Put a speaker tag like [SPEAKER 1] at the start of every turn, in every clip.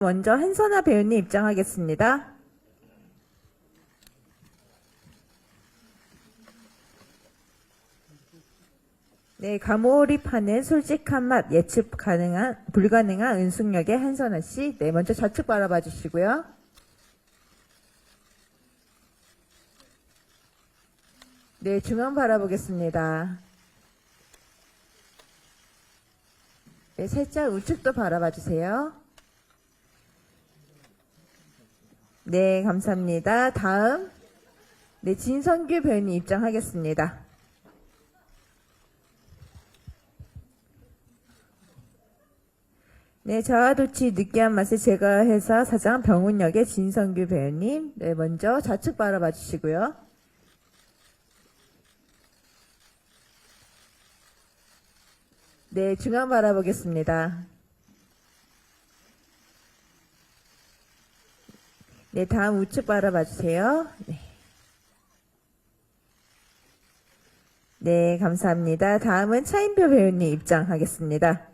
[SPEAKER 1] 먼저 한선아 배우님 입장하겠습니다. 네, 가몰입하는 솔직한 맛, 예측 가능한, 불가능한 은숙역의 한선아 씨. 네, 먼저 좌측 바라봐 주시고요. 네, 중앙 바라보겠습니다. 네, 살짝 우측도 바라봐 주세요. 네, 감사합니다. 다음, 네, 진선규 배우님 입장하겠습니다. 네, 자아도취 느끼한 맛을 제거해서 사장 병훈역의 진선규 배우님. 네, 먼저 좌측 바라봐 주시고요. 네, 중앙 바라보겠습니다. 네, 다음 우측 바라봐 주세요. 네. 네, 감사합니다. 다음은 차인표 배우님 입장하겠습니다.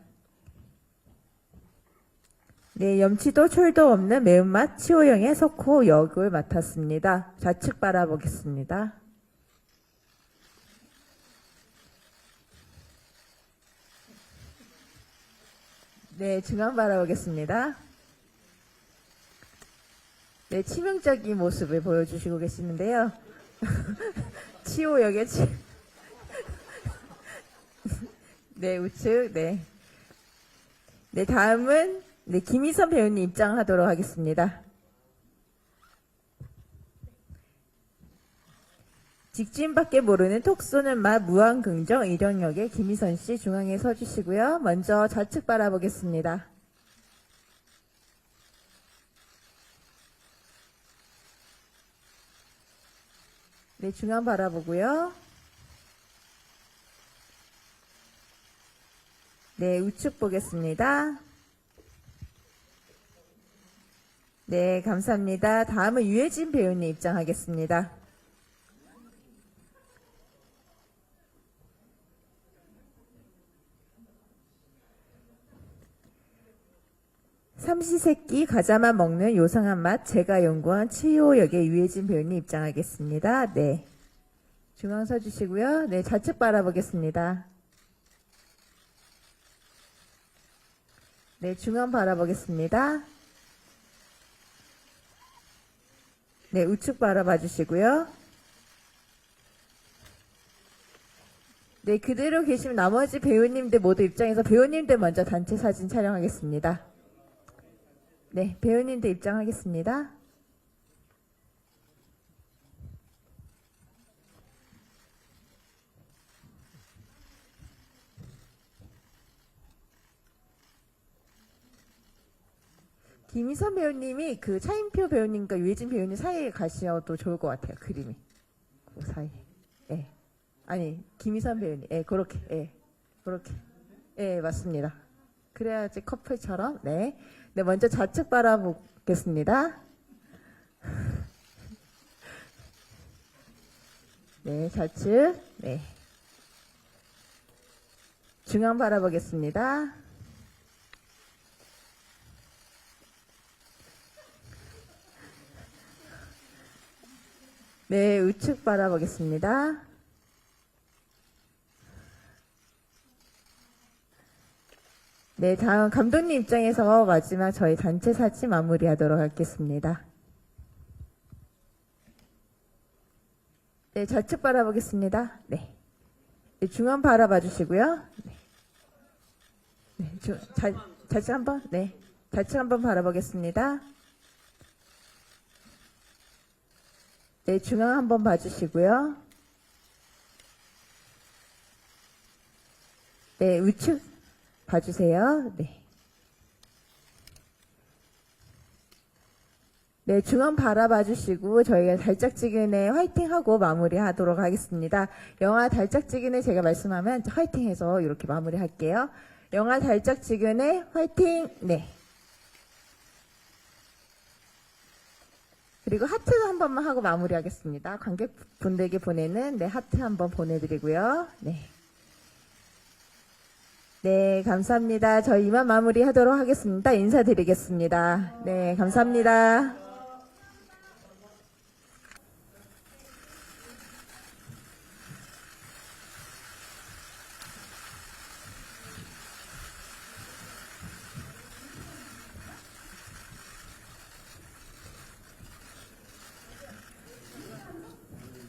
[SPEAKER 1] 네, 염치도 철도 없는 매운맛 치호영의 석호 역을 맡았습니다. 좌측 바라보겠습니다. 네, 중앙 바라보겠습니다. 네, 치명적인 모습을 보여주시고 계시는데요. 치호역의 네, 우측, 네. 네, 다음은, 네, 김희선 배우님 입장하도록 하겠습니다. 직진밖에 모르는 톡 쏘는 맛 무한긍정 이령역의 김희선 씨 중앙에 서주시고요. 먼저 좌측 바라보겠습니다. 네, 중앙 바라보고요. 네, 우측 보겠습니다. 네, 감사합니다. 다음은 유해진 배우님 입장하겠습니다. 삼시세끼 과자만 먹는 요상한 맛 제가 연구한 치호역의 유해진 배우님 입장하겠습니다. 네, 중앙 서주시고요. 네, 좌측 바라보겠습니다. 네, 중앙 바라보겠습니다. 네, 우측 바라봐 주시고요. 네, 그대로 계시면 나머지 배우님들 모두 입장해서 배우님들 먼저 단체 사진 촬영하겠습니다. 네, 배우님들 입장하겠습니다. 김희선 배우님이 그 차인표 배우님과 유해진 배우님 사이에 가셔도 좋을 것 같아요. 그림이. 그 사이에. 예. 아니, 김희선 배우님. 예, 그렇게. 예. 그렇게. 예, 맞습니다. 그래야지 커플처럼. 네. 네, 먼저 좌측 바라보겠습니다. 네, 좌측. 네. 중앙 바라보겠습니다. 네, 우측 바라보겠습니다. 네, 다음 감독님 입장에서 마지막 저희 단체 사진 마무리하도록 하겠습니다. 네, 좌측 바라보겠습니다. 네. 네, 중앙 바라봐 주시고요. 네. 네, 좌측 한번, 네. 좌측 한번 바라보겠습니다. 네, 중앙 한번 봐주시고요. 네, 우측 봐주세요. 네. 네, 중앙 바라봐 주시고 저희가 달짝지근에 화이팅하고 마무리하도록 하겠습니다. 영화 달짝지근에 제가 말씀하면 화이팅해서 이렇게 마무리할게요. 영화 달짝지근에 화이팅! 네. 그리고 하트 한 번만 하고 마무리하겠습니다. 관객분들에게 보내는 네, 하트 한번 보내드리고요. 네. 네, 감사합니다. 저희 이만 마무리하도록 하겠습니다. 인사드리겠습니다. 네, 감사합니다.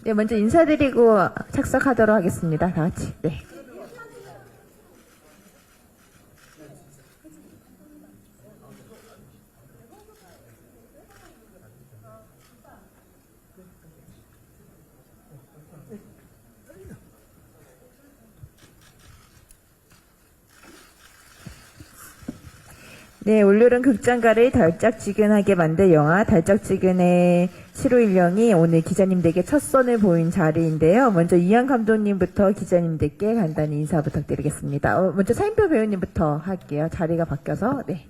[SPEAKER 1] 네, 먼저 인사드리고 착석하도록 하겠습니다. 다 같이. 네. 네, 올여름 극장가를 달짝지근하게 만들 영화 달짝지근의 7호 일령이 오늘 기자님들에게 첫 선을 보인 자리인데요. 먼저 이한 감독님부터 기자님들께 간단히 인사 부탁드리겠습니다. 먼저 차인표 배우님부터 할게요. 자리가 바뀌어서. 네.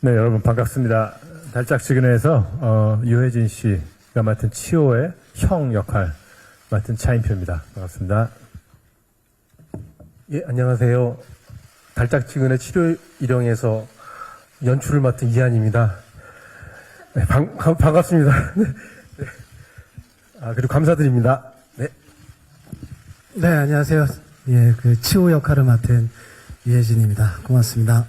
[SPEAKER 2] 네, 여러분 반갑습니다. 달짝지근해에서 유해진 씨가 맡은 치호의 형 역할 맡은 차인표입니다. 반갑습니다.
[SPEAKER 3] 예, 안녕하세요. 달짝지근의 7호 일령에서 연출을 맡은 이한입니다. 네, 반갑습니다. 네. 그리고 감사드립니다. 네.
[SPEAKER 4] 네, 안녕하세요. 예, 그 치호 역할을 맡은 이혜진입니다. 고맙습니다.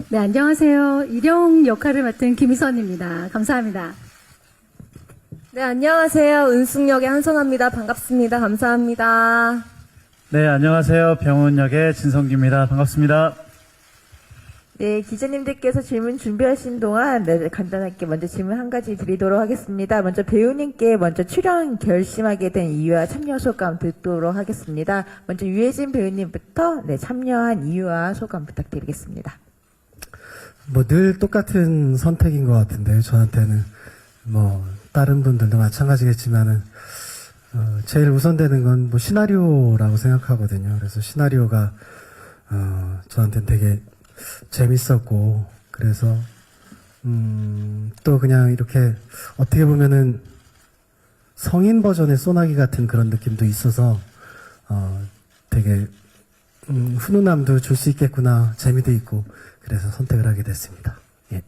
[SPEAKER 5] 네, 안녕하세요. 일용 역할을 맡은 김희선입니다. 감사합니다.
[SPEAKER 6] 네, 안녕하세요. 은숙역의 한선아입니다. 반갑습니다. 감사합니다.
[SPEAKER 7] 네, 안녕하세요. 병원 역의 진성기입니다. 반갑습니다.
[SPEAKER 1] 네, 기자님들께서 질문 준비하신 동안 네, 간단하게 먼저 질문 한 가지 드리도록 하겠습니다. 먼저 배우님께 먼저 출연 결심하게 된 이유와 참여 소감 듣도록 하겠습니다. 먼저 유해진 배우님부터 네, 참여한 이유와 소감 부탁드리겠습니다.
[SPEAKER 4] 뭐 늘 똑같은 선택인 것 같은데요. 저한테는 뭐 다른 분들도 마찬가지겠지만은 제일 우선되는 건 뭐 시나리오라고 생각하거든요. 그래서 시나리오가 저한테는 되게 재밌었고 그래서 또 그냥 이렇게 어떻게 보면은 성인 버전의 소나기 같은 그런 느낌도 있어서 되게 훈훈함도 줄 수 있겠구나 재미도 있고 그래서 선택을 하게 됐습니다. 예.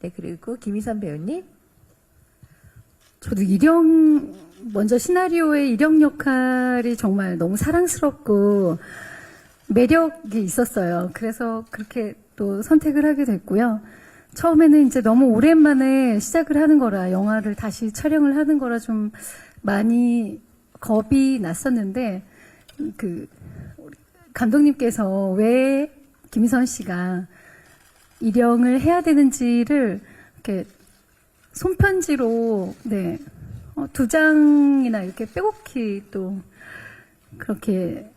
[SPEAKER 1] 네, 그리고 김희선 배우님.
[SPEAKER 5] 저도 먼저 시나리오의 일용 역할이 정말 너무 사랑스럽고 매력이 있었어요. 그래서 그렇게 또 선택을 하게 됐고요. 처음에는 이제 너무 오랜만에 시작을 하는 거라, 영화를 다시 촬영을 하는 거라 좀 많이 겁이 났었는데, 감독님께서 왜 김희선 씨가 일용을 해야 되는지를 이렇게 손편지로, 네, 2장이나 이렇게 빼곡히 또 그렇게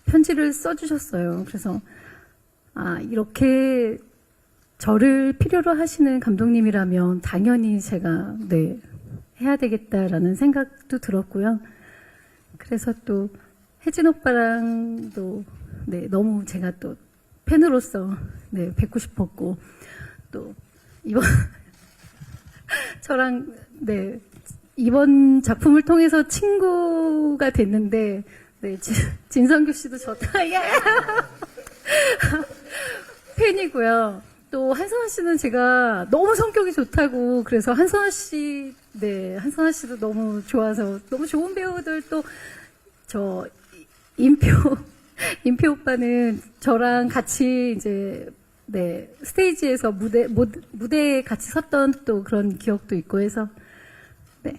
[SPEAKER 5] 편지를 써주셨어요. 그래서, 이렇게 저를 필요로 하시는 감독님이라면 당연히 제가, 네, 해야 되겠다라는 생각도 들었고요. 그래서 또 혜진 오빠랑도, 네, 너무 제가 또 팬으로서, 네, 뵙고 싶었고, 또, 저랑, 네, 이번 작품을 통해서 친구가 됐는데, 네, 진성규 씨도 팬이고요. 또 한선아 씨는 제가 너무 성격이 좋다고 그래서 한선아 씨도 너무 좋아서 너무 좋은 배우들 또 저 임표 오빠는 저랑 같이 이제 네 스테이지에서 무대에 같이 섰던 또 그런 기억도 있고 해서 네.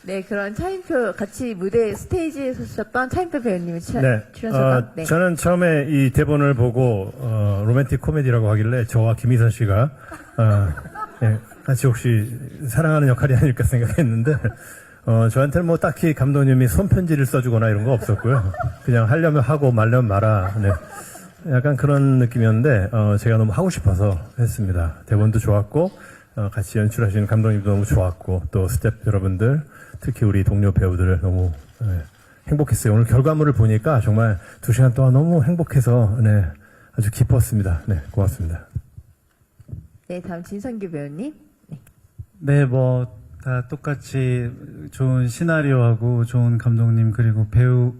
[SPEAKER 1] 네, 그런 차인표 같이 무대 스테이지에 서셨던 차인표 배우님이
[SPEAKER 2] 네,
[SPEAKER 1] 출연소감. 네.
[SPEAKER 2] 저는 처음에 이 대본을 보고 로맨틱 코미디라고 하길래 저와 김희선 씨가 예, 같이 혹시 사랑하는 역할이 아닐까 생각했는데 저한테는 뭐 딱히 감독님이 손편지를 써주거나 이런 거 없었고요. 그냥 하려면 하고 말려면 말아. 네. 약간 그런 느낌이었는데 제가 너무 하고 싶어서 했습니다. 대본도 좋았고 같이 연출하시는 감독님도 너무 좋았고 또 스태프 여러분들 특히 우리 동료 배우들 너무 행복했어요. 오늘 결과물을 보니까 정말 2시간 동안 너무 행복해서 네, 아주 기뻤습니다. 네, 고맙습니다.
[SPEAKER 1] 네, 다음 진성규 배우님.
[SPEAKER 7] 네, 뭐 다 똑같이 좋은 시나리오하고 좋은 감독님 그리고 배우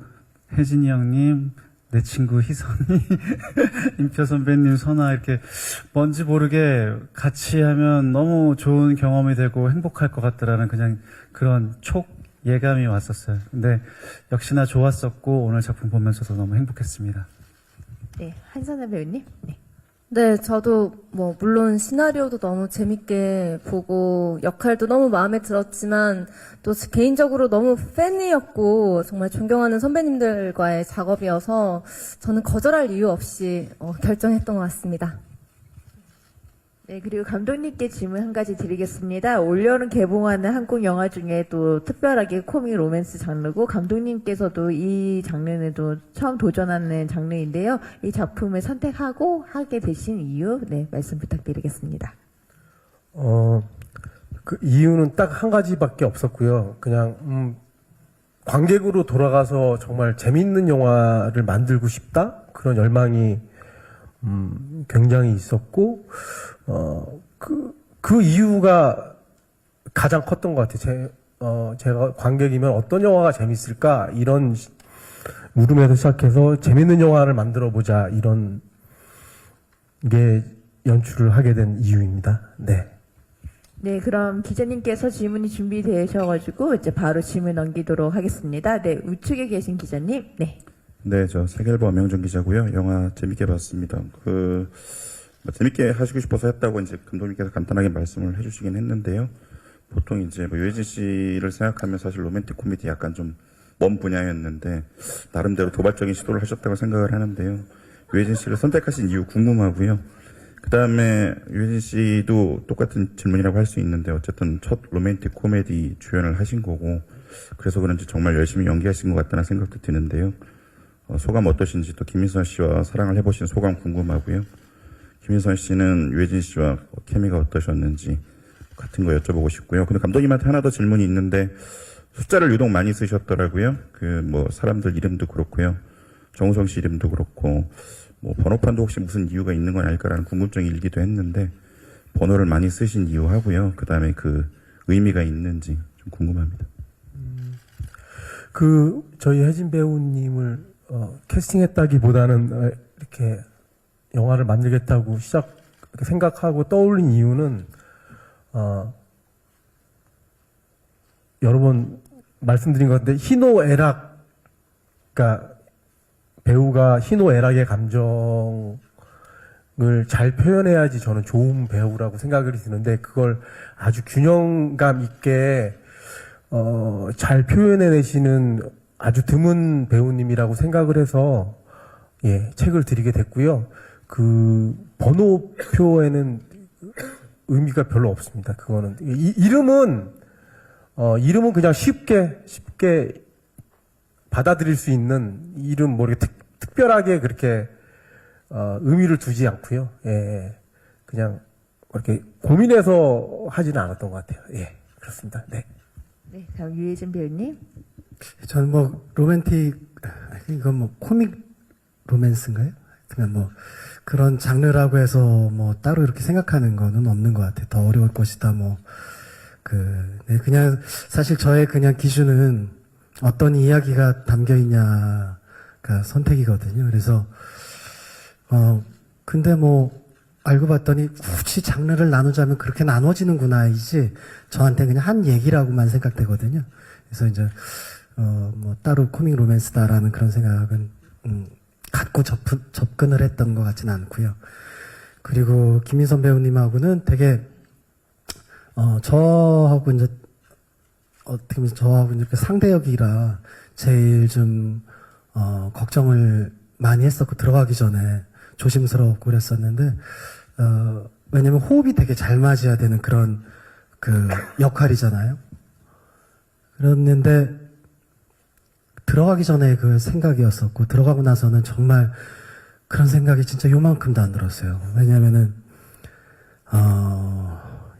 [SPEAKER 7] 혜진이 형님, 내 친구 희선이, 임표 선배님, 선아 이렇게 뭔지 모르게 같이 하면 너무 좋은 경험이 되고 행복할 것 같다라는 그냥 그런 촉 예감이 왔었어요. 근데 역시나 좋았었고 오늘 작품 보면서도 너무 행복했습니다.
[SPEAKER 1] 네, 한선아 배우님. 네.
[SPEAKER 6] 네, 저도 뭐 물론 시나리오도 너무 재밌게 보고 역할도 너무 마음에 들었지만 또 개인적으로 너무 팬이었고 정말 존경하는 선배님들과의 작업이어서 저는 거절할 이유 없이 결정했던 것 같습니다.
[SPEAKER 1] 네, 그리고 감독님께 질문 한 가지 드리겠습니다. 올여름 개봉하는 한국 영화 중에 또 특별하게 코믹 로맨스 장르고 감독님께서도 이 장르에도 처음 도전하는 장르인데요. 이 작품을 선택하고 하게 되신 이유, 네, 말씀 부탁드리겠습니다.
[SPEAKER 3] 그 이유는 딱 한 가지밖에 없었고요. 그냥 관객으로 돌아가서 정말 재밌는 영화를 만들고 싶다 그런 열망이 굉장히 있었고 그 이유가 가장 컸던 것 같아요. 제가 관객이면 어떤 영화가 재밌을까 이런 물음에서 시작해서 재밌는 영화를 만들어 보자 이런 게 연출을 하게 된 이유입니다. 네.
[SPEAKER 1] 네, 그럼 기자님께서 질문이 준비되셔가지고 이제 바로 질문 넘기도록 하겠습니다. 네, 우측에 계신 기자님. 네.
[SPEAKER 8] 네, 저 세계일보 엄영준 기자고요. 영화 재밌게 봤습니다. 뭐 재밌게 하시고 싶어서 했다고 이제 감독님께서 간단하게 말씀을 해주시긴 했는데요. 보통 이제 뭐 유해진 씨를 생각하면 사실 로맨틱 코미디 약간 좀 먼 분야였는데 나름대로 도발적인 시도를 하셨다고 생각을 하는데요. 유해진 씨를 선택하신 이유 궁금하고요. 그 다음에 유해진 씨도 똑같은 질문이라고 할 수 있는데 어쨌든 첫 로맨틱 코미디 주연을 하신 거고 그래서 그런지 정말 열심히 연기하신 것 같다는 생각도 드는데요. 소감 어떠신지 또 김인선 씨와 사랑을 해보신 소감 궁금하고요. 김인선 씨는 유해진 씨와 케미가 어떠셨는지 같은 거 여쭤보고 싶고요. 근데 감독님한테 하나 더 질문이 있는데 숫자를 유독 많이 쓰셨더라고요. 뭐 사람들 이름도 그렇고요. 정우성 씨 이름도 그렇고 뭐 번호판도 혹시 무슨 이유가 있는 건 아닐까라는 궁금증이 일기도 했는데 번호를 많이 쓰신 이유 하고요. 그 다음에 그 의미가 있는지 좀 궁금합니다.
[SPEAKER 3] 저희 혜진 배우님을 캐스팅했다기보다는 이렇게 영화를 만들겠다고 생각하고 떠올린 이유는 여러 번 말씀드린 것 같은데 희노애락, 그러니까 배우가 희노애락의 감정을 잘 표현해야지 저는 좋은 배우라고 생각이 드는데 그걸 아주 균형감 있게 잘 표현해내시는 아주 드문 배우님이라고 생각을 해서 책을 드리게 됐고요. 그 번호표에는 의미가 별로 없습니다. 그거는 이름은 그냥 쉽게 받아들일 수 있는 이름 뭐 이렇게 특별하게 그렇게 의미를 두지 않고요. 그냥 이렇게 고민해서 하지는 않았던 것 같아요. 그렇습니다. 네.
[SPEAKER 1] 네, 다음 유해진 배우님.
[SPEAKER 4] 저는 뭐 로맨틱 이건 뭐 코믹 로맨스인가요? 그냥 뭐 그런 장르라고 해서 뭐 따로 이렇게 생각하는 거는 없는 것 같아요. 더 어려울 것이다 뭐 네, 그냥 사실 저의 그냥 기준은 어떤 이야기가 담겨 있냐가 선택이거든요. 그래서 근데 뭐 알고 봤더니 굳이 장르를 나누자면 그렇게 나눠지는구나 이지 저한테 그냥 한 얘기라고만 생각되거든요. 그래서 이제 뭐 따로 코믹 로맨스다라는 그런 생각은 갖고 접근을 했던 것 같지는 않고요. 그리고 김인선 배우님하고는 되게 저하고 이제 어떻게 보면 저하고 이렇게 상대역이라 제일 좀 걱정을 많이 했었고 들어가기 전에 조심스럽고 그랬었는데 왜냐면 호흡이 되게 잘 맞아야 되는 그런 그 역할이잖아요. 그랬는데 들어가기 전에 그 생각이었었고 들어가고 나서는 정말 그런 생각이 진짜 요만큼도 안 들었어요. 왜냐면은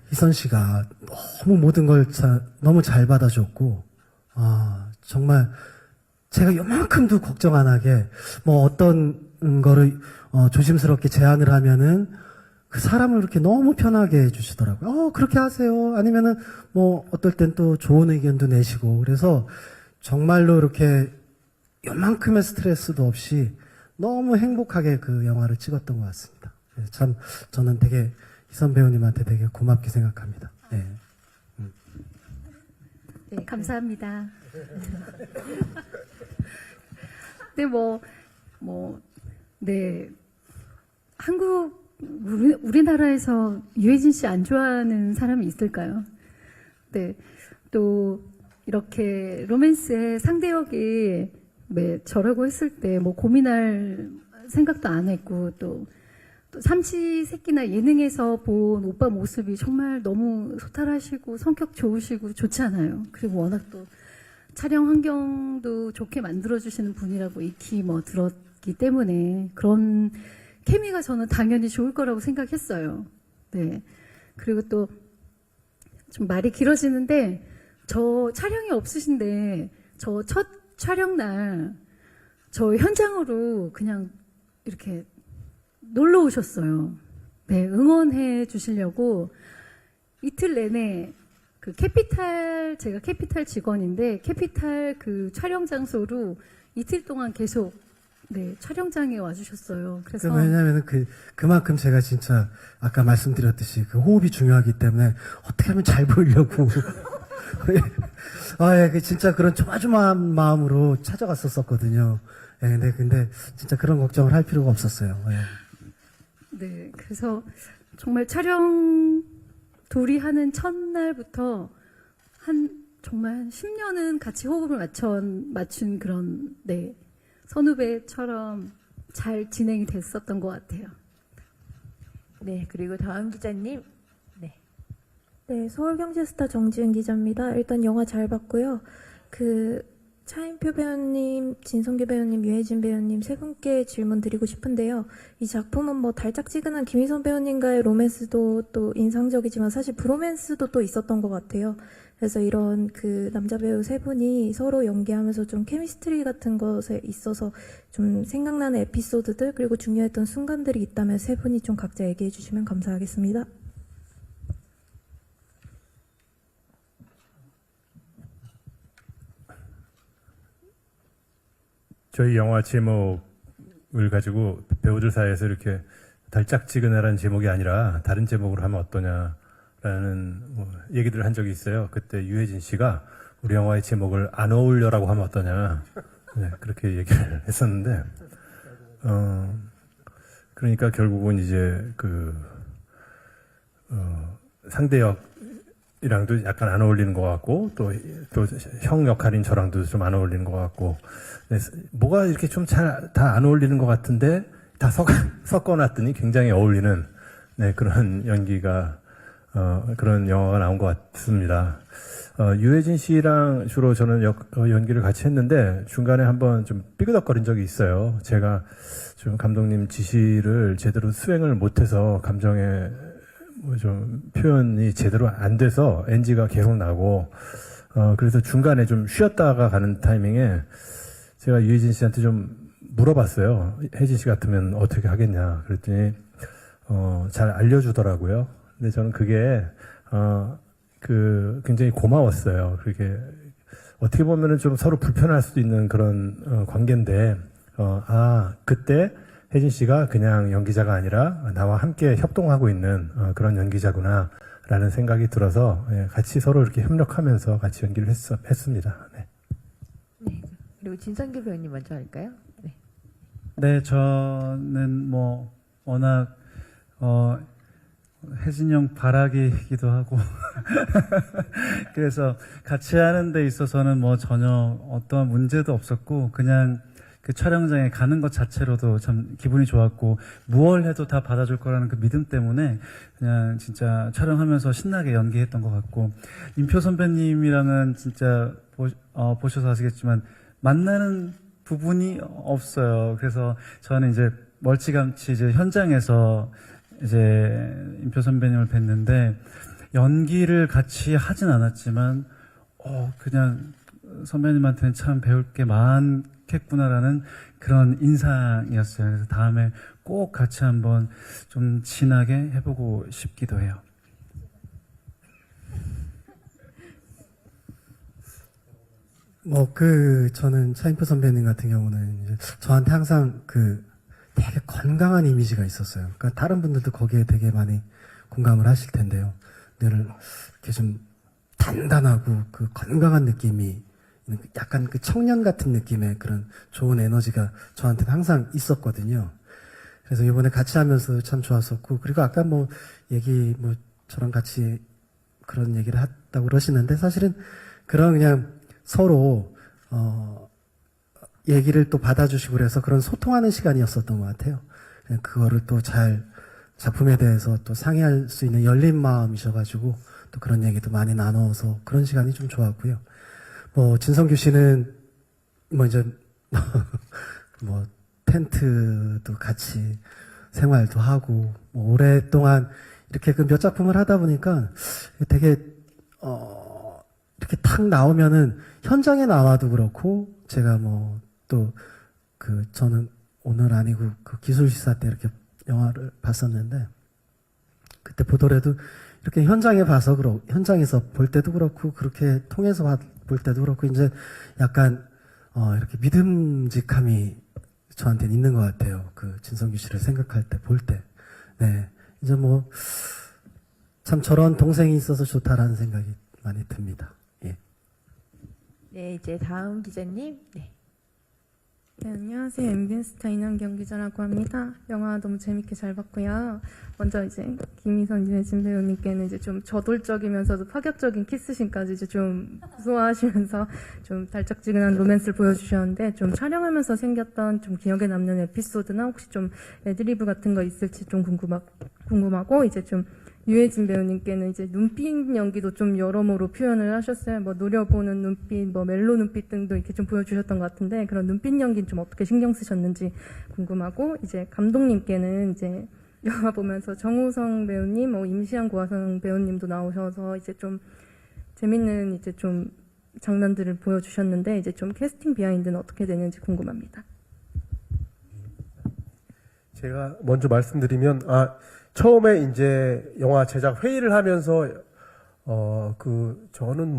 [SPEAKER 4] 희선 씨가 너무 모든 걸 너무 잘 받아줬고 정말 제가 요만큼도 걱정 안 하게 뭐 어떤 거를 조심스럽게 제안을 하면은 그 사람을 이렇게 너무 편하게 해주시더라고요. 그렇게 하세요. 아니면은 뭐 어떨 땐 또 좋은 의견도 내시고 그래서 정말로 이렇게 요만큼의 스트레스도 없이 너무 행복하게 그 영화를 찍었던 것 같습니다. 그래서 참 저는 되게 희선 배우님한테 되게 고맙게 생각합니다. 네.
[SPEAKER 1] 네,
[SPEAKER 5] 감사합니다. 네, 네. 우리나라에서 유해진 씨 안 좋아하는 사람이 있을까요? 네. 또, 이렇게 로맨스의 상대 역이 저라고 했을 때 고민할 생각도 안 했고, 또 삼시세끼나 예능에서 본 오빠 모습이 정말 너무 소탈하시고 성격 좋으시고 좋잖아요. 그리고 워낙 또 촬영 환경도 좋게 만들어주시는 분이라고 익히 들었기 때문에 그런 케미가 저는 당연히 좋을 거라고 생각했어요. 네. 그리고 또 좀 말이 길어지는데 저 촬영이 없으신데 저 첫 촬영 날 저 현장으로 그냥 이렇게 놀러 오셨어요. 네, 응원해 주시려고 이틀 내내 제가 캐피탈 직원인데 캐피탈 그 촬영 장소로 이틀 동안 계속 촬영장에 와주셨어요. 그래서
[SPEAKER 4] 왜냐하면 그만큼 제가 진짜 아까 말씀드렸듯이 그 호흡이 중요하기 때문에 어떻게 하면 잘 보이려고 진짜 그런 조마조마한 마음으로 찾아갔었거든요. 근데 진짜 그런 걱정을 할 필요가 없었어요.
[SPEAKER 5] 네, 그래서 정말 촬영 둘이 하는 첫날부터 정말 10년은 같이 호흡을 맞춘 그런 선후배처럼 잘 진행이 됐었던 것 같아요.
[SPEAKER 1] 네, 그리고 다음 기자님.
[SPEAKER 9] 네, 서울경제스타 정지은 기자입니다. 일단 영화 잘 봤고요. 차인표 배우님, 진성규 배우님, 유해진 배우님 세 분께 질문 드리고 싶은데요. 이 작품은 달짝지근한 김희선 배우님과의 로맨스도 또 인상적이지만 사실 브로맨스도 또 있었던 것 같아요. 그래서 이런 남자 배우 세 분이 서로 연기하면서 좀 케미스트리 같은 것에 있어서 좀 생각나는 에피소드들 그리고 중요했던 순간들이 있다면 세 분이 좀 각자 얘기해 주시면 감사하겠습니다.
[SPEAKER 2] 저희 영화 제목을 가지고 배우들 사이에서 이렇게 달짝지근하라는 제목이 아니라 다른 제목으로 하면 어떠냐라는 얘기들을 한 적이 있어요. 그때 유해진 씨가 우리 영화의 제목을 안 어울려라고 하면 어떠냐, 그렇게 얘기를 했었는데, 그러니까 결국은 이제 상대역이랑도 약간 안 어울리는 것 같고, 또 형 역할인 저랑도 좀 안 어울리는 것 같고, 뭐가 이렇게 좀 잘 다 안 어울리는 것 같은데 다 섞어놨더니 굉장히 어울리는 그런 연기가 그런 영화가 나온 것 같습니다. 유해진 씨랑 주로 저는 연기를 같이 했는데 중간에 한번 좀 삐그덕거린 적이 있어요. 제가 좀 감독님 지시를 제대로 수행을 못해서 감정의 좀 표현이 제대로 안 돼서 NG가 계속 나고 그래서 중간에 좀 쉬었다가 가는 타이밍에 제가 유해진 씨한테 좀 물어봤어요. 혜진 씨 같으면 어떻게 하겠냐. 그랬더니, 잘 알려주더라고요. 근데 저는 그게, 굉장히 고마웠어요. 그게, 어떻게 보면은 좀 서로 불편할 수도 있는 그런, 관계인데, 그때 혜진 씨가 그냥 연기자가 아니라 나와 함께 협동하고 있는, 그런 연기자구나. 라는 생각이 들어서, 같이 서로 이렇게 협력하면서 같이 연기를 했습니다. 네.
[SPEAKER 1] 그리고 진성규 배우님 먼저 할까요?
[SPEAKER 7] 네, 저는 워낙 혜진이 형 바라기이기도 하고 그래서 같이 하는 데 있어서는 전혀 어떠한 문제도 없었고 그냥 그 촬영장에 가는 것 자체로도 참 기분이 좋았고 무얼 해도 다 받아줄 거라는 그 믿음 때문에 그냥 진짜 촬영하면서 신나게 연기했던 것 같고 임표 선배님이랑은 진짜 보셔서 아시겠지만 만나는 부분이 없어요. 그래서 저는 이제 멀찌감치 이제 현장에서 이제 임표 선배님을 뵀는데 연기를 같이 하진 않았지만 그냥 선배님한테는 참 배울 게 좋겠구나라는 그런 인상이었어요. 그래서 다음에 꼭 같이 한번 좀 친하게 해보고 싶기도 해요.
[SPEAKER 4] 저는 차인표 선배님 같은 경우는 이제 저한테 항상 되게 건강한 이미지가 있었어요. 그러니까 다른 분들도 거기에 되게 많이 공감을 하실 텐데요. 늘 이렇게 좀 단단하고 그 건강한 느낌이 약간 그 청년 같은 느낌의 그런 좋은 에너지가 저한테는 항상 있었거든요. 그래서 이번에 같이 하면서 참 좋았었고, 그리고 아까 저랑 같이 그런 얘기를 했다고 그러시는데, 사실은 그냥 서로, 얘기를 또 받아주시고 그래서 그런 소통하는 시간이었었던 것 같아요. 그냥 그거를 또 잘 작품에 대해서 또 상의할 수 있는 열린 마음이셔가지고 또 그런 얘기도 많이 나눠서 그런 시간이 좀 좋았고요. 진성규 씨는 이제 텐트도 같이 생활도 하고 오랫동안 이렇게 몇 작품을 하다 보니까 되게 이렇게 탁 나오면은 현장에 나와도 그렇고 제가 저는 오늘 아니고 그 기술시사 때 이렇게 영화를 봤었는데 그때 보더라도 이렇게 현장에서 볼 때도 그렇고 그렇게 통해서 볼 때도 그렇고 이제 약간 이렇게 믿음직함이 저한테는 있는 것 같아요. 그 진성규 씨를 생각할 때, 볼 때. 네. 이제 참 저런 동생이 있어서 좋다라는 생각이 많이 듭니다. 예.
[SPEAKER 1] 네, 이제 다음 기자님. 네.
[SPEAKER 10] 네, 안녕하세요. MBN스타 이남경 기자라고 합니다. 영화 너무 재밌게 잘 봤고요. 먼저 이제 김희선, 유해진 배우님께는 이제 좀 저돌적이면서도 파격적인 키스신까지 이제 좀 소화하시면서 좀 달짝지근한 로맨스를 보여주셨는데, 좀 촬영하면서 생겼던 좀 기억에 남는 에피소드나 혹시 좀 애드리브 같은 거 있을지 좀 궁금하고, 이제 좀 유해진 배우님께는 이제 눈빛 연기도 좀 여러모로 표현을 하셨어요. 노려보는 눈빛, 멜로 눈빛 등도 이렇게 좀 보여주셨던 것 같은데, 그런 눈빛 연기는 좀 어떻게 신경 쓰셨는지 궁금하고, 이제 감독님께는 이제 영화 보면서 정우성 배우님, 임시완 고화성 배우님도 나오셔서 이제 좀 재밌는 이제 좀 장면들을 보여주셨는데, 이제 좀 캐스팅 비하인드는 어떻게 되는지 궁금합니다.
[SPEAKER 3] 제가 먼저 말씀드리면, 처음에 이제 영화 제작 회의를 하면서, 저는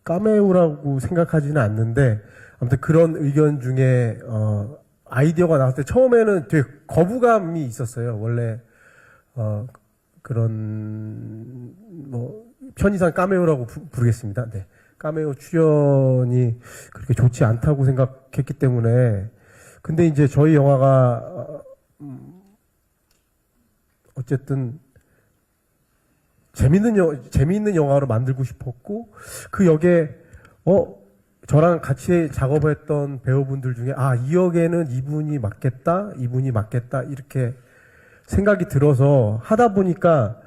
[SPEAKER 3] 까메오라고 생각하지는 않는데, 아무튼 그런 의견 중에, 아이디어가 나왔을 때 처음에는 되게 거부감이 있었어요. 원래, 그런, 편의상 까메오라고 부르겠습니다. 네. 까메오 출연이 그렇게 좋지 않다고 생각했기 때문에, 근데 이제 저희 영화가, 어쨌든 재미있는 영화로 만들고 싶었고, 그 역에 저랑 같이 작업했던 배우분들 중에 이 역에는 이분이 맞겠다 이렇게 생각이 들어서 하다 보니까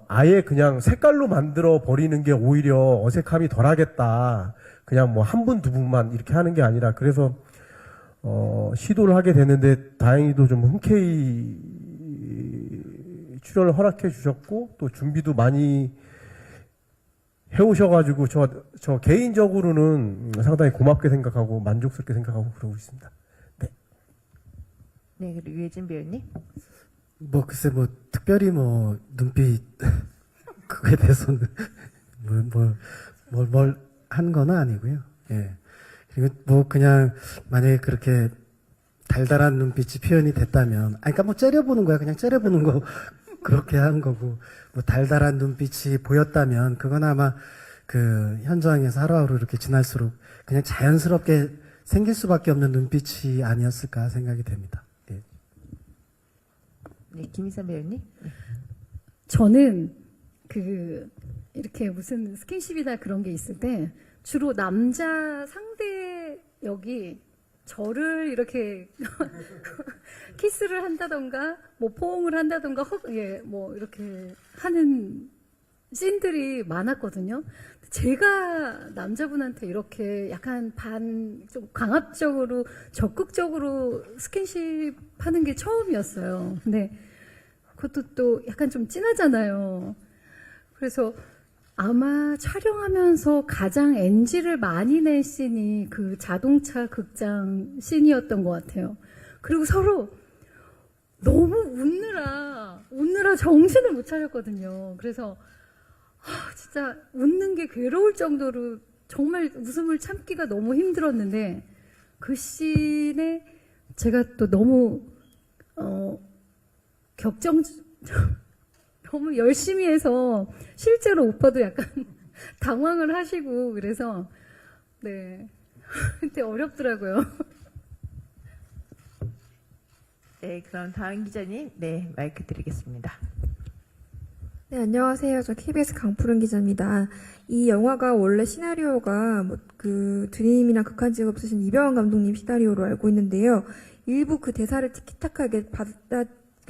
[SPEAKER 3] 아예 그냥 색깔로 만들어 버리는 게 오히려 어색함이 덜하겠다. 그냥 한 분 두 분만 이렇게 하는 게 아니라, 그래서 시도를 하게 됐는데 다행히도 좀 흔쾌히 출연을 허락해 주셨고, 또 준비도 많이 해오셔가지고, 저 개인적으로는 상당히 고맙게 생각하고, 만족스럽게 생각하고 그러고 있습니다. 네.
[SPEAKER 1] 네, 그리고 유해진 배우님.
[SPEAKER 4] 글쎄, 특별히 눈빛, 그거에 대해서는, 뭘 한 건 아니고요. 예. 그리고 그냥, 만약에 그렇게 달달한 눈빛이 표현이 됐다면, 그러니까 째려보는 거야. 그냥 째려보는 거. 그렇게 한 거고, 달달한 눈빛이 보였다면, 그건 아마 현장에서 하루하루 이렇게 지날수록 그냥 자연스럽게 생길 수밖에 없는 눈빛이 아니었을까 생각이 됩니다. 예.
[SPEAKER 1] 네, 김희선 배우님. 네.
[SPEAKER 5] 저는 이렇게 무슨 스킨십이나 그런 게 있을 때 주로 남자 상대 역이 저를 이렇게 키스를 한다던가 포옹을 한다던가 이렇게 하는 씬들이 많았거든요. 제가 남자분한테 이렇게 약간 좀 강압적으로 적극적으로 스킨십 하는 게 처음이었어요. 근데 그것도 또 약간 좀 진하잖아요. 그래서 아마 촬영하면서 가장 NG를 많이 낸 씬이 그 자동차 극장 씬이었던 것 같아요. 그리고 서로 너무 웃느라 정신을 못 차렸거든요. 그래서 진짜 웃는 게 괴로울 정도로 정말 웃음을 참기가 너무 힘들었는데 그 씬에 제가 또 너무 너무 열심히 해서 실제로 오빠도 약간 당황을 하시고 그래서 네 그때 어렵더라고요.
[SPEAKER 1] 네, 그럼 다음 기자님, 네, 마이크 드리겠습니다.
[SPEAKER 9] 네, 안녕하세요. 저 KBS 강푸른 기자입니다. 이 영화가 원래 시나리오가 그 드림이나 극한 직업 쓰신 이병헌 감독님 시나리오로 알고 있는데요. 일부 그 대사를 티키타카하게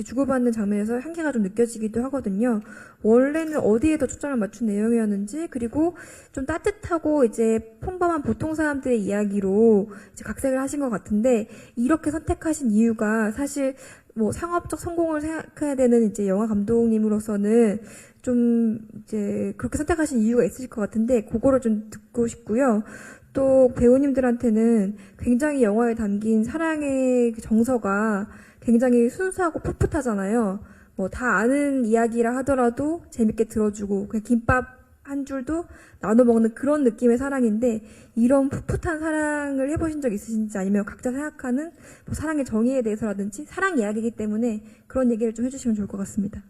[SPEAKER 9] 주고받는 장면에서 한계가 좀 느껴지기도 하거든요. 원래는 어디에 더 초점을 맞춘 내용이었는지, 그리고 좀 따뜻하고 이제 평범한 보통 사람들의 이야기로 이제 각색을 하신 것 같은데, 이렇게 선택하신 이유가 사실 뭐 상업적 성공을 생각해야 되는 이제 영화 감독님으로서는 좀 이제 그렇게 선택하신 이유가 있으실 것 같은데, 그거를 좀 듣고 싶고요. 또 배우님들한테는 굉장히 영화에 담긴 사랑의 그 정서가 굉장히 순수하고 풋풋하잖아요. 뭐 다 아는 이야기라 하더라도 재밌게 들어주고 그냥 김밥 한 줄도 나눠 먹는 그런 느낌의 사랑인데, 이런 풋풋한 사랑을 해보신 적 있으신지, 아니면 각자 생각하는 뭐 사랑의 정의에 대해서라든지, 사랑 이야기이기 때문에 그런 얘기를 좀 해주시면 좋을 것 같습니다.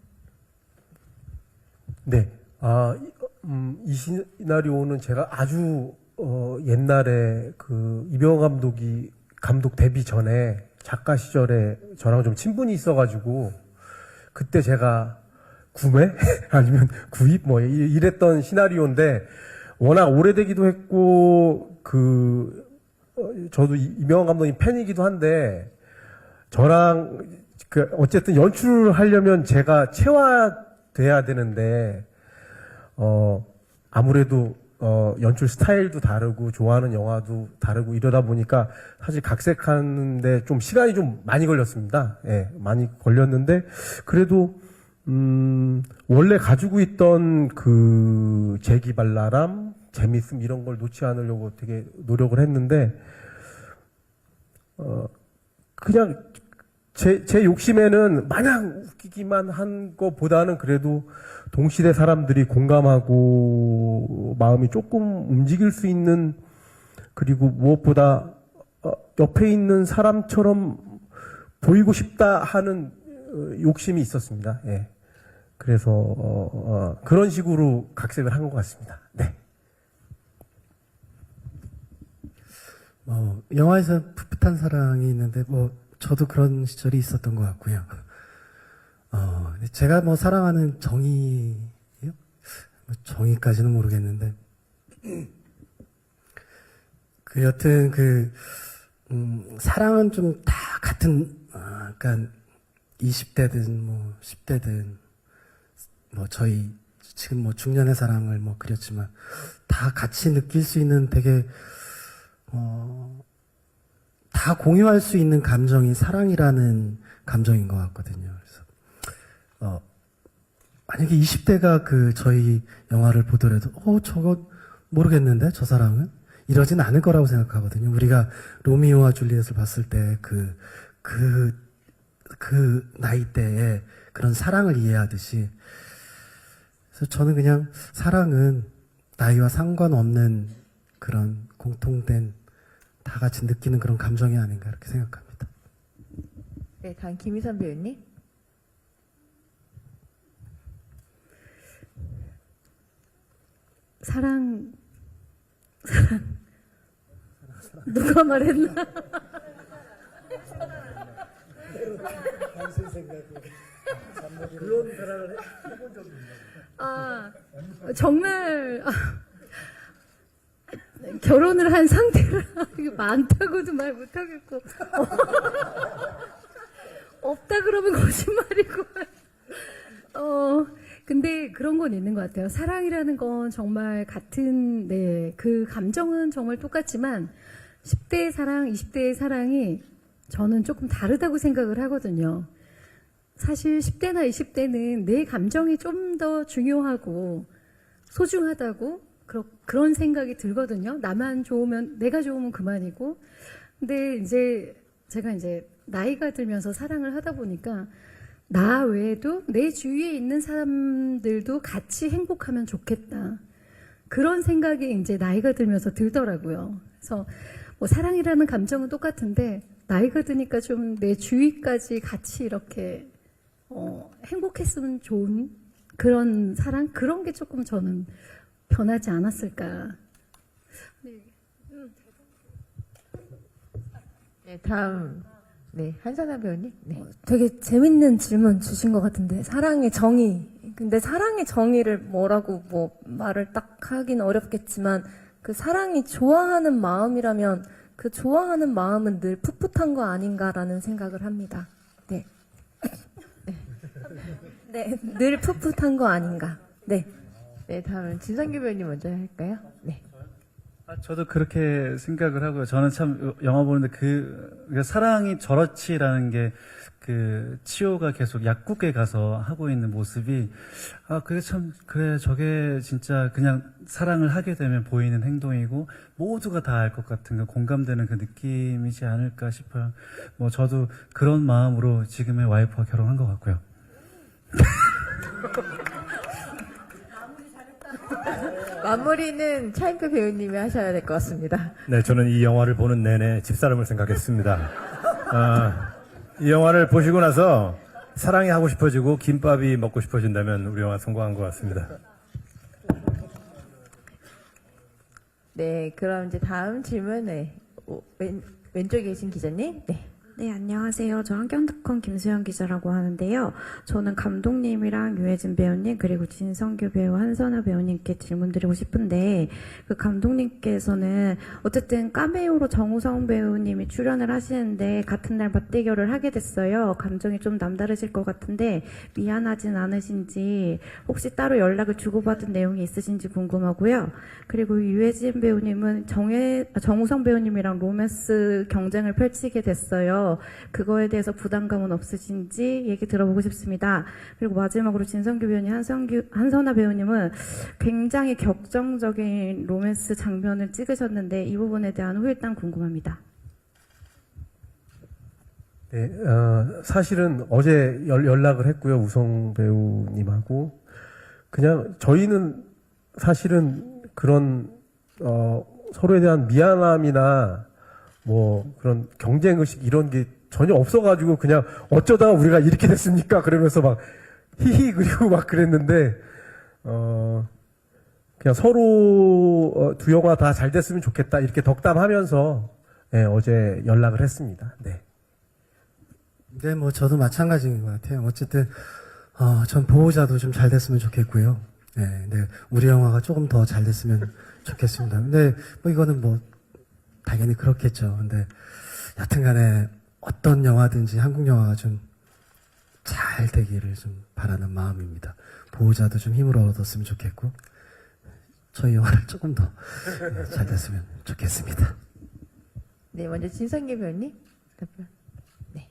[SPEAKER 3] 네. 이 시나리오는 제가 아주 옛날에 그 이병헌 감독 데뷔 전에 작가 시절에 저랑 좀 친분이 있어가지고 그때 제가 구매 아니면 구입 뭐 이랬던 시나리오인데, 워낙 오래되기도 했고 저도 이병헌 감독님 팬이기도 한데, 저랑 어쨌든 연출을 하려면 제가 체화돼야 되는데 아무래도 연출 스타일도 다르고 좋아하는 영화도 다르고 이러다 보니까 사실 각색하는데 좀 시간이 좀 많이 걸렸습니다. 예, 많이 걸렸는데 그래도 원래 가지고 있던 그 재기발랄함, 재밌음 이런 걸 놓지 않으려고 되게 노력을 했는데 그냥 제 욕심에는 마냥 웃기기만 한 것보다는 그래도 동시대 사람들이 공감하고 마음이 조금 움직일 수 있는, 그리고 무엇보다 옆에 있는 사람처럼 보이고 싶다 하는 욕심이 있었습니다. 예. 그래서 그런 식으로 각색을 한 것 같습니다. 네.
[SPEAKER 4] 영화에서 풋풋한 사랑이 있는데 저도 그런 시절이 있었던 것 같고요. 제가 사랑하는 정의요? 정의까지는 모르겠는데, 여튼 사랑은 좀 다 같은, 그러니까 20대든 10대든 저희 지금 중년의 사랑을 그렸지만 다 같이 느낄 수 있는 되게 다 공유할 수 있는 감정이 사랑이라는 감정인 것 같거든요. 그래서 만약에 20대가 저희 영화를 보더라도 저거 모르겠는데 저 사랑은 이러진 않을 거라고 생각하거든요. 우리가 로미오와 줄리엣을 봤을 때 그 나이대에 그런 사랑을 이해하듯이, 그래서 저는 그냥 사랑은 나이와 상관없는 그런 공통된 다 같이 느끼는 그런 감정이 아닌가 이렇게 생각합니다.
[SPEAKER 1] 네, 다음 김희선 배우님.
[SPEAKER 5] 사랑 누가 말했나? 정말 결혼을 한 상태라 이게 많다고도 말 못하겠고 없다 그러면 거짓말이고 근데 그런 건 있는 것 같아요. 사랑이라는 건 정말 같은 그 감정은 정말 똑같지만 10대의 사랑, 20대의 사랑이 저는 조금 다르다고 생각을 하거든요. 사실 10대나 20대는 내 감정이 좀 더 중요하고 소중하다고 그런 생각이 들거든요. 나만 좋으면, 내가 좋으면 그만이고. 근데 이제 제가 이제 나이가 들면서 사랑을 하다 보니까 나 외에도 내 주위에 있는 사람들도 같이 행복하면 좋겠다. 그런 생각이 이제 나이가 들면서 들더라고요. 그래서 뭐 사랑이라는 감정은 똑같은데 나이가 드니까 좀 내 주위까지 같이 이렇게 행복했으면 좋은 그런 사랑, 그런 게 조금 저는 변하지 않았을까.
[SPEAKER 1] 네, 다음 네 한선아 배우님. 네.
[SPEAKER 6] 되게 재밌는 질문 주신 것 같은데, 사랑의 정의. 근데 사랑의 정의를 뭐라고 뭐 말을 딱 하긴 어렵겠지만, 그 사랑이 좋아하는 마음이라면 그 좋아하는 마음은 늘 풋풋한 거 아닌가라는 생각을 합니다. 네. 네, 늘 풋풋한 거 아닌가. 네.
[SPEAKER 1] 네, 다음은 진성규 배우님 먼저 할까요? 네.
[SPEAKER 7] 저도 그렇게 생각을 하고요. 저는 참 영화 보는데 그 사랑이 저렇지라는 게 그 치호가 계속 약국에 가서 하고 있는 모습이 그게 참 그래 저게 진짜 그냥 사랑을 하게 되면 보이는 행동이고 모두가 다 알 것 같은 그 공감되는 그 느낌이지 않을까 싶어요. 뭐 저도 그런 마음으로 지금의 와이프와 결혼한 것 같고요.
[SPEAKER 1] 마무리는 차인표 배우님이 하셔야 될 것 같습니다.
[SPEAKER 2] 네, 저는 이 영화를 보는 내내 집사람을 생각했습니다. 이 영화를 보시고 나서 사랑이 하고 싶어지고 김밥이 먹고 싶어진다면 우리 영화 성공한 것 같습니다.
[SPEAKER 1] 네, 그럼 이제 다음 질문, 네. 왼쪽에 계신 기자님. 네.
[SPEAKER 11] 네, 안녕하세요. 저 한경특권 김수영 기자라고 하는데요. 저는 감독님이랑 유해진 배우님 그리고 진성규 배우, 한선아 배우님께 질문 드리고 싶은데, 그 감독님께서는 어쨌든 카메오로 정우성 배우님이 출연을 하시는데 같은 날 맞대결을 하게 됐어요. 감정이 좀 남다르실 것 같은데 미안하진 않으신지, 혹시 따로 연락을 주고받은 내용이 있으신지 궁금하고요. 그리고 유해진 배우님은 정우성 배우님이랑 로맨스 경쟁을 펼치게 됐어요. 그거에 대해서 부담감은 없으신지 얘기 들어보고 싶습니다. 그리고 마지막으로 진성규 배우님, 한선아 배우님은 굉장히 격정적인 로맨스 장면을 찍으셨는데 이 부분에 대한 후일담 궁금합니다.
[SPEAKER 3] 네, 사실은 어제 연락을 했고요. 우성 배우님하고. 그냥 저희는 사실은 그런 서로에 대한 미안함이나 뭐 그런 경쟁의식 이런 게 전혀 없어가지고 그냥 어쩌다가 우리가 이렇게 됐습니까? 그러면서 막 히히 그리고 막 그랬는데 그냥 서로 두 영화 다 잘 됐으면 좋겠다 이렇게 덕담하면서 네, 어제 연락을 했습니다. 네.
[SPEAKER 4] 네, 뭐 저도 마찬가지인 것 같아요. 어쨌든 전 보호자도 좀 잘 됐으면 좋겠고요. 네, 네, 우리 영화가 조금 더 잘 됐으면 좋겠습니다. 근데 뭐 이거는 뭐 당연히 그렇겠죠. 근데 여튼간에 어떤 영화든지 한국 영화가 좀 잘 되기를 좀 바라는 마음입니다. 보호자도 좀 힘을 얻었으면 좋겠고 저희 영화를 조금 더 잘 됐으면 좋겠습니다.
[SPEAKER 1] 네, 먼저 진성규 배우님. 네.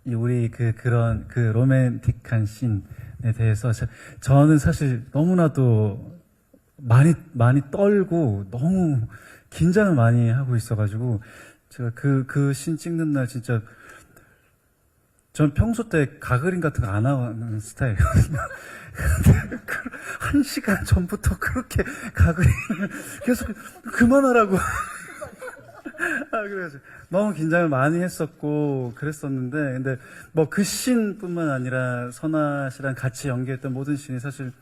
[SPEAKER 7] 우리 그런 로맨틱한 씬에 대해서 저는 사실 너무나도 많이 떨고 너무 긴장을 많이 하고 있어가지고 제가 그 씬 찍는 날 진짜 전 평소 때 가그린 같은 거 안 하는 스타일이거든요. 1시간 전부터 그렇게 가그린을 계속 그만하라고. 그래가지고 너무 긴장을 많이 했었고 그랬었는데, 근데 뭐 그 씬뿐만 아니라 선아 씨랑 같이 연기했던 모든 씬이 사실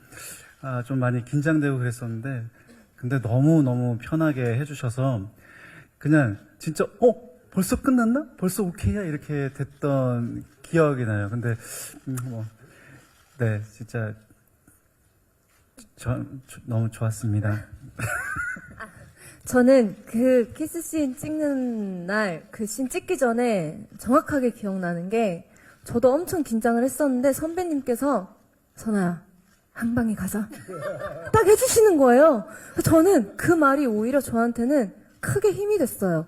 [SPEAKER 7] 좀 많이 긴장되고 그랬었는데, 근데 너무 편하게 해주셔서 그냥 진짜 벌써 끝났나? 벌써 오케이야? 이렇게 됐던 기억이 나요. 근데 네, 진짜 너무 좋았습니다.
[SPEAKER 6] 저는 그 키스씬 찍는 날, 그 씬 찍기 전에 정확하게 기억나는 게, 저도 엄청 긴장을 했었는데 선배님께서 선아야 한 방에 가자 딱 해주시는 거예요. 저는 그 말이 오히려 저한테는 크게 힘이 됐어요.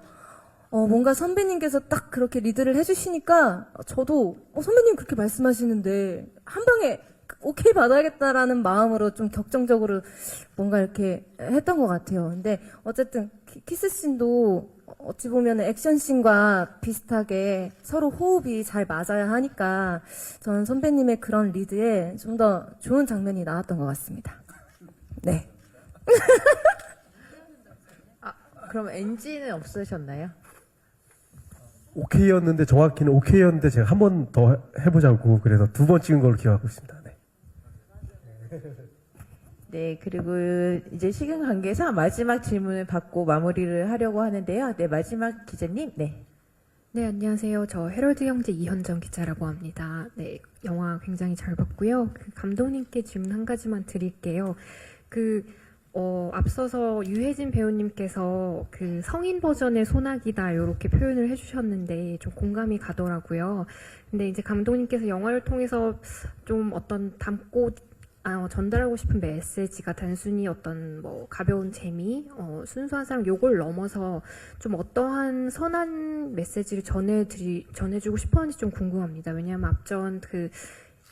[SPEAKER 6] 뭔가 선배님께서 딱 그렇게 리드를 해주시니까 저도 선배님 그렇게 말씀하시는데 한 방에 오케이 받아야겠다라는 마음으로 좀 격정적으로 뭔가 이렇게 했던 것 같아요. 근데 어쨌든 키스씬도 어찌 보면 액션씬과 비슷하게 서로 호흡이 잘 맞아야 하니까 저는 선배님의 그런 리드에 좀 더 좋은 장면이 나왔던 것 같습니다. 네.
[SPEAKER 1] 그럼 NG는 없으셨나요?
[SPEAKER 3] 오케이였는데 정확히는 오케이였는데 제가 한 번 더 해보자고 그래서 2번 찍은 걸로 기억하고 있습니다. 네.
[SPEAKER 1] 네, 그리고 이제 시간 관계상 마지막 질문을 받고 마무리를 하려고 하는데요. 네, 마지막 기자님, 네.
[SPEAKER 12] 네, 안녕하세요. 저 헤럴드 형제 이현정 기자라고 합니다. 네, 영화 굉장히 잘 봤고요. 감독님께 질문 한 가지만 드릴게요. 앞서서 유해진 배우님께서 성인 버전의 소나기다 이렇게 표현을 해주셨는데 좀 공감이 가더라고요. 근데 이제 감독님께서 영화를 통해서 좀 어떤 전달하고 싶은 메시지가 단순히 어떤 가벼운 재미, 순수한 사랑 요걸 넘어서 좀 어떠한 선한 메시지를 전해주고 싶었는지 좀 궁금합니다. 왜냐하면 앞전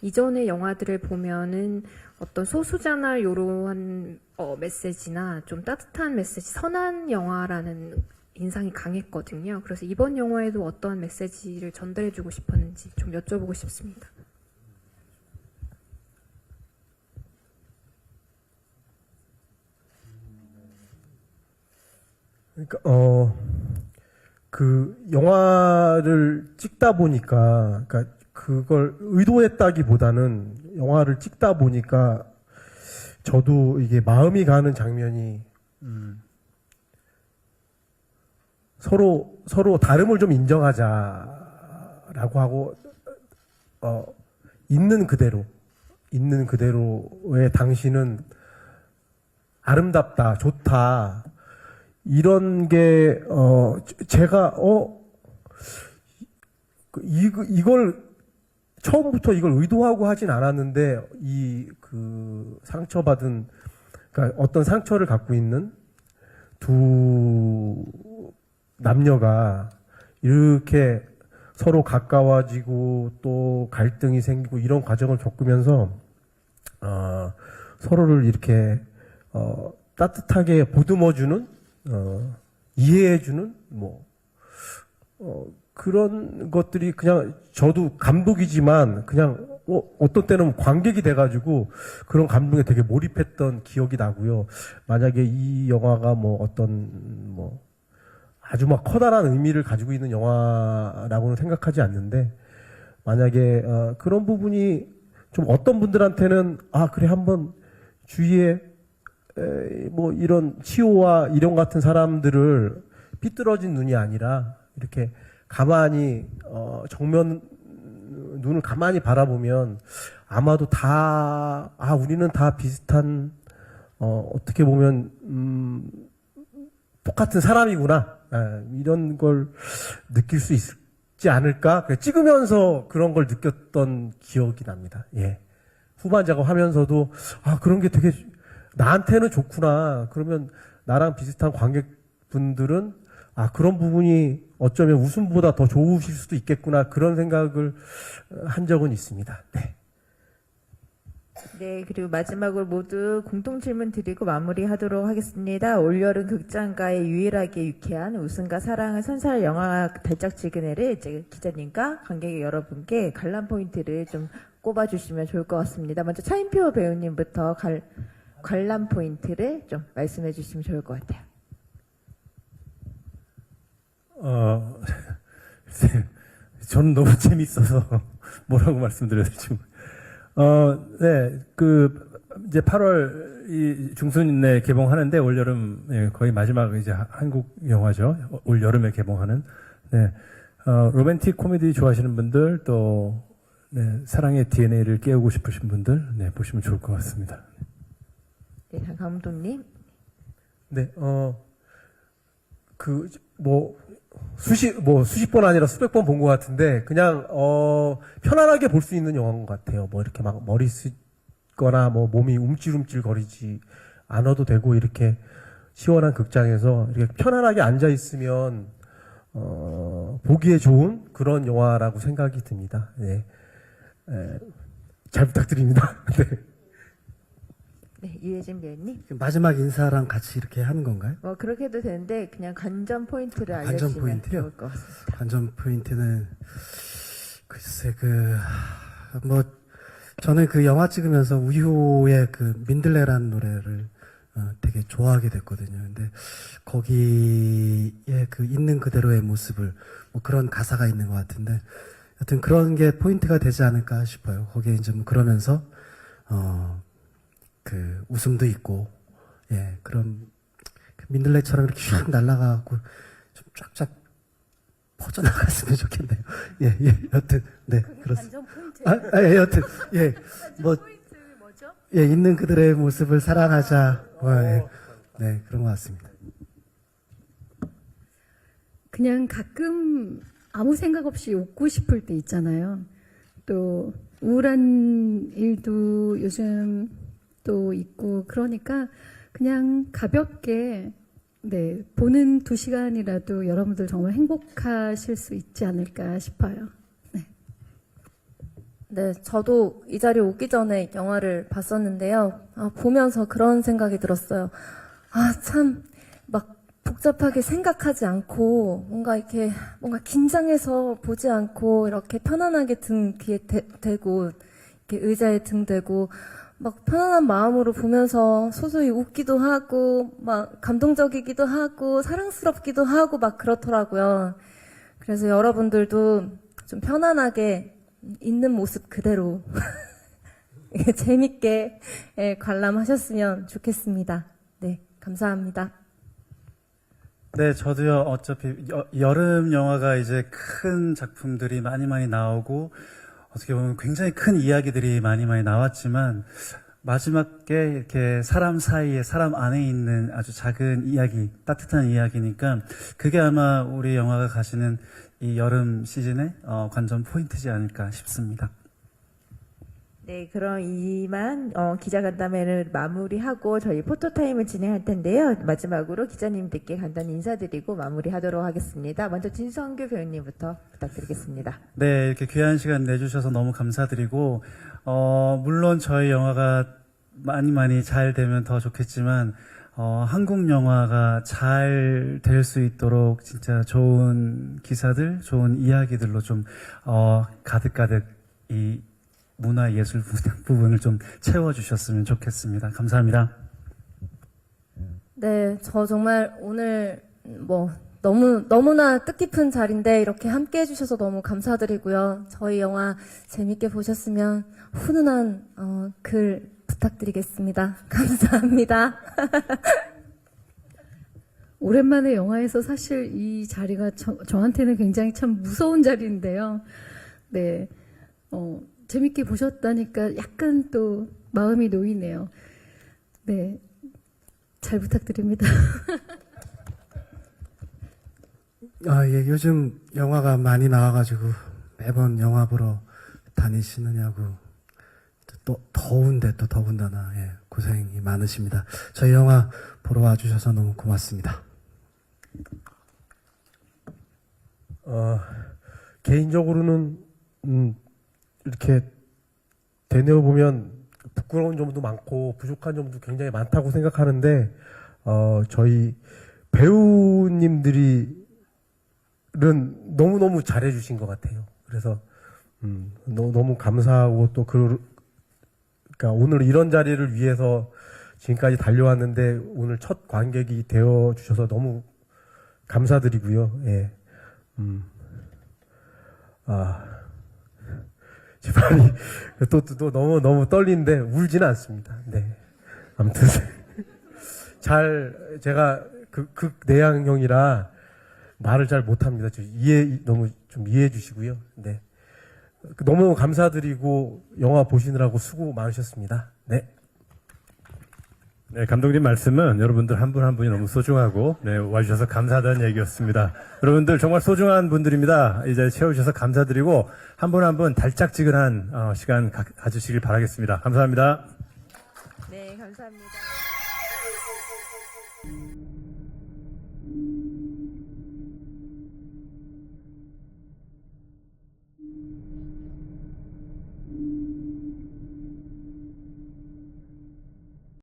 [SPEAKER 12] 이전의 영화들을 보면은 어떤 소수자나 요러한 메시지나 좀 따뜻한 메시지, 선한 영화라는 인상이 강했거든요. 그래서 이번 영화에도 어떠한 메시지를 전달해주고 싶었는지 좀 여쭤보고 싶습니다.
[SPEAKER 3] 그러니까 영화를 찍다 보니까 그러니까 그걸 의도했다기보다는 영화를 찍다 보니까 저도 이게 마음이 가는 장면이 서로 다름을 좀 인정하자라고 하고 있는 그대로의 당신은 아름답다, 좋다. 이런 게 제가 이걸 처음부터 이걸 의도하고 하진 않았는데 상처받은 그러니까 어떤 상처를 갖고 있는 두 남녀가 이렇게 서로 가까워지고 또 갈등이 생기고 이런 과정을 겪으면서 서로를 이렇게 따뜻하게 보듬어주는 이해해주는 그런 것들이 그냥 저도 감독이지만 그냥 어떤 때는 관객이 돼가지고 그런 감동에 되게 몰입했던 기억이 나고요. 만약에 이 영화가 아주 커다란 의미를 가지고 있는 영화라고는 생각하지 않는데 만약에 그런 부분이 좀 어떤 분들한테는 그래 한번 주위에 이런 치오와 이런 같은 사람들을 삐뚤어진 눈이 아니라 이렇게 가만히 눈을 가만히 바라보면 아마도 우리는 다 비슷한 어떻게 보면 똑같은 사람이구나 이런 걸 느낄 수 있지 않을까 찍으면서 그런 걸 느꼈던 기억이 납니다. 예. 후반 작업하면서도 그런 게 되게 나한테는 좋구나. 그러면 나랑 비슷한 관객분들은 그런 부분이 어쩌면 웃음보다 더 좋으실 수도 있겠구나. 그런 생각을 한 적은 있습니다. 네.
[SPEAKER 1] 네, 그리고 마지막으로 모두 공통 질문 드리고 마무리하도록 하겠습니다. 올여름 극장가의 유일하게 유쾌한 웃음과 사랑을 선사할 영화 달짝지근해를 이제 기자님과 관객 여러분께 관람 포인트를 좀 꼽아주시면 좋을 것 같습니다. 먼저 차인표 배우님부터 관람 포인트를 좀 말씀해 주시면 좋을 것 같아요.
[SPEAKER 2] 저는 너무 재밌어서 뭐라고 말씀드려야 될지. 네, 이제 8월 중순에 개봉하는데 올여름 거의 마지막 이제 한국 영화죠. 올여름에 개봉하는. 네, 로맨틱 코미디 좋아하시는 분들 또 네, 사랑의 DNA를 깨우고 싶으신 분들 네, 보시면 좋을 것 같습니다.
[SPEAKER 1] 네, 감독님.
[SPEAKER 3] 네, 수십 번 아니라 수백 번 본 것 같은데, 그냥, 편안하게 볼 수 있는 영화인 것 같아요. 이렇게 막 머리 쓰거나, 몸이 움찔움찔 거리지 않아도 되고, 이렇게 시원한 극장에서 이렇게 편안하게 앉아있으면, 보기에 좋은 그런 영화라고 생각이 듭니다. 네. 잘 부탁드립니다. 네.
[SPEAKER 1] 네, 유해진 배우님.
[SPEAKER 4] 마지막 인사랑 같이 이렇게 하는 건가요?
[SPEAKER 1] 뭐 그렇게 해도 되는데 그냥 관전 포인트를
[SPEAKER 4] 관전
[SPEAKER 1] 알려주시면
[SPEAKER 4] 포인트요?
[SPEAKER 1] 좋을 것 같습니다.
[SPEAKER 4] 관전 포인트는 글쎄 뭐 저는 그 영화 찍으면서 우효의 그 민들레라는 노래를 되게 좋아하게 됐거든요. 근데 거기에 그 있는 그대로의 모습을 뭐 그런 가사가 있는 것 같은데 하여튼 그런 게 포인트가 되지 않을까 싶어요. 거기에 이제 뭐 그러면서 그 웃음도 있고 예 그런 그 민들레처럼 이렇게 쫙 날아가고 좀 쫙쫙 퍼져나갔으면 좋겠네요. 예, 여튼, 네, 그렇습니다. 예, 여튼, 예, 예, 있는 그들의 모습을 사랑하자. 예, 네, 그런 것 같습니다.
[SPEAKER 5] 그냥 가끔 아무 생각 없이 웃고 싶을 때 있잖아요. 또 우울한 일도 요즘 또 있고 그러니까 그냥 가볍게 네, 보는 2시간이라도 여러분들 정말 행복하실 수 있지 않을까 싶어요.
[SPEAKER 6] 네, 저도 이 자리에 오기 전에 영화를 봤었는데요. 보면서 그런 생각이 들었어요. 참, 막 복잡하게 생각하지 않고, 뭔가 긴장해서 보지 않고, 이렇게 편안하게 등 뒤에 대고, 이렇게 의자에 등 대고, 막 편안한 마음으로 보면서 소소히 웃기도 하고, 막 감동적이기도 하고, 사랑스럽기도 하고, 막 그렇더라고요. 그래서 여러분들도 좀 편안하게 있는 모습 그대로 재밌게 관람하셨으면 좋겠습니다. 네, 감사합니다.
[SPEAKER 7] 네, 저도요, 어차피 여름 영화가 이제 큰 작품들이 많이 나오고, 어떻게 보면 굉장히 큰 이야기들이 많이 나왔지만, 마지막에 이렇게 사람 사이에, 사람 안에 있는 아주 작은 이야기, 따뜻한 이야기니까, 그게 아마 우리 영화가 가지는 이 여름 시즌의 관전 포인트지 않을까 싶습니다.
[SPEAKER 1] 네, 그럼 이만 기자간담회를 마무리하고 저희 포토타임을 진행할 텐데요. 마지막으로 기자님들께 간단히 인사드리고 마무리하도록 하겠습니다. 먼저 진성규 배우님부터 부탁드리겠습니다.
[SPEAKER 7] 네, 이렇게 귀한 시간 내주셔서 너무 감사드리고, 물론 저희 영화가 많이 잘 되면 더 좋겠지만, 한국 영화가 잘 될 수 있도록 진짜 좋은 기사들, 좋은 이야기들로 좀, 가득가득 이 문화 예술 부분을 좀 채워주셨으면 좋겠습니다. 감사합니다.
[SPEAKER 6] 네, 저 정말 오늘 너무나 뜻깊은 자리인데 이렇게 함께 해주셔서 너무 감사드리고요. 저희 영화 재밌게 보셨으면 훈훈한 글 부탁드리겠습니다. 감사합니다.
[SPEAKER 5] 오랜만에 영화에서 사실 이 자리가 저한테는 굉장히 참 무서운 자리인데요. 네, 재밌게 보셨다니까 약간 또 마음이 놓이네요. 네, 잘 부탁드립니다.
[SPEAKER 4] 예, 요즘 영화가 많이 나와가지고 매번 영화 보러 다니시느냐고 또 더운데 또 더군다나 예, 고생이 많으십니다. 저희 영화 보러 와주셔서 너무 고맙습니다.
[SPEAKER 3] 개인적으로는 이렇게 되뇌어 보면 부끄러운 점도 많고 부족한 점도 굉장히 많다고 생각하는데 저희 배우님들이 너무너무 잘해주신 것 같아요. 그래서 너무 감사하고 또 그러니까 오늘 이런 자리를 위해서 지금까지 달려왔는데 오늘 첫 관객이 되어 주셔서 너무 감사드리고요. 예. 제 말이 또 너무 떨리는데 울지는 않습니다. 네. 아무튼 제가 그 내향형이라 말을 잘 못합니다. 너무 좀 이해해 주시고요. 네. 너무 감사드리고 영화 보시느라고 수고 많으셨습니다. 네.
[SPEAKER 2] 네, 감독님 말씀은 여러분들 한 분 한 분이 너무 소중하고 네, 와주셔서 감사하다는 얘기였습니다. 여러분들 정말 소중한 분들입니다. 이제 채워주셔서 감사드리고 한 분 한 분 달짝지근한 시간 가지시길 바라겠습니다. 감사합니다.
[SPEAKER 1] 네, 감사합니다.